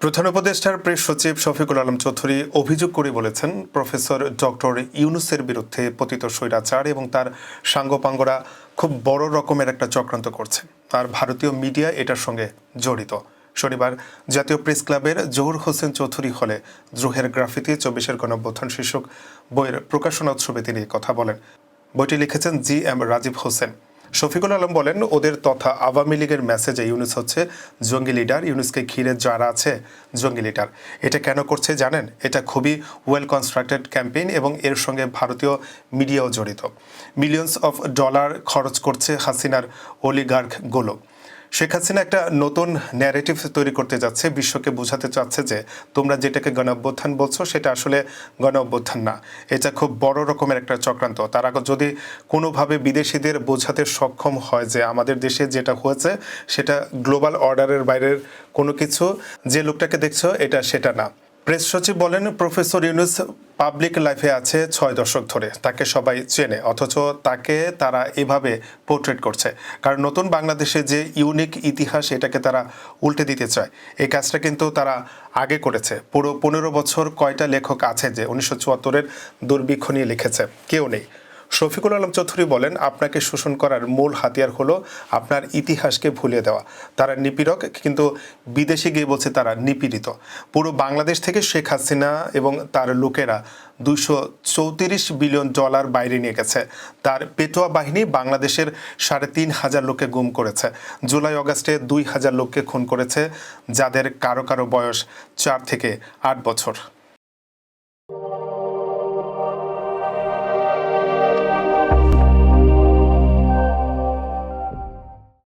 প্রধান উপদেষ্টার প্রেস সচিব শফিকুল আলম চৌধুরী অভিযোগ করে বলেছেন, প্রফেসর ডক্টর ইউনূসের বিরুদ্ধে পতিত স্বৈরাচার এবং তার সাঙ্গপাঙ্গরা খুব বড় রকমের একটা চক্রান্ত করছে। আর ভারতীয় মিডিয়া এটার সঙ্গে জড়িত। শনিবার জাতীয় প্রেস ক্লাবের জহুর হোসেন চৌধুরী হলে দ্রোহের গ্রাফিতি ২৪-এর গণঅভ্যুত্থান শীর্ষক বইয়ের প্রকাশনা উৎসবে তিনি কথা বলেন। বইটি লিখেছেন জি.এম. রাজীব হোসেন। শফিকুল আলম বলেন, ওদের তথা আওয়ামী লীগের মেসেজে ইউনূস হচ্ছে জঙ্গি লিডার, ইউনূসকে ঘিরে যারা আছে জঙ্গি লিডার। এটা কেন করছে জানেন? এটা খুবই ওয়েল কনস্ট্রাক্টেড ক্যাম্পেইন এবং এর সঙ্গে ভারতীয় মিডিয়াও জড়িত। মিলিয়নস অফ ডলার খরচ করছে হাসিনার অলিগার্কগুলো। শেখ হাসিনা একটা নতুন ন্যারেটিভ তৈরি করতে যাচ্ছে, বিশ্বকে বোঝাতে চাচ্ছে যে তোমরা যেটাকে গণঅভ্যুত্থান বলছো সেটা আসলে গণঅভ্যুত্থান না, এটা খুব বড় রকমের একটা চক্রান্ত। তারা যদি কোনোভাবে বিদেশিদের বোঝাতে সক্ষম হয় যে আমাদের দেশে যেটা হয়েছে সেটা গ্লোবাল অর্ডারের বাইরের কোনো কিছু, যে লোকটাকে দেখছো এটা সেটা না। প্রেস সচিব বলেন, প্রফেসর ইউনূস পাবলিক লাইফে আছে ৬ দশক ধরে, তাকে সবাই চেনে, অথচ তাকে তারা এভাবে পোর্ট্রেট করছে। কারণ নতুন বাংলাদেশে যে ইউনিক ইতিহাস এটাকে তারা উল্টে দিতে চায়। এই কাজটা কিন্তু তারা আগে করেছে। পুরো ১৫ বছর কয়টা লেখক আছে যে ১৯৭৪-এর দুর্ভিক্ষ নিয়ে লিখেছে? কেউ নেই। শফিকুল আলম চৌধুরী বলেন, আপনাকে শোষণ করার মূল হাতিয়ার হলো আপনার ইতিহাসকে ভুলিয়ে দেওয়া। তারা নিপীড়ক, কিন্তু বিদেশে গিয়ে বলছে তারা নিপীড়িত। পুরো বাংলাদেশ থেকে শেখ হাসিনা এবং তার লোকেরা ২৩৪ বিলিয়ন ডলার বাইরে নিয়ে গেছে। তার পেটোয়া বাহিনী বাংলাদেশের ৩,৫০০ লোককে গুম করেছে। জুলাই অগাস্টে ২,০০০ লোককে খুন করেছে, যাদের কারো কারো বয়স ৪ থেকে ৮ বছর।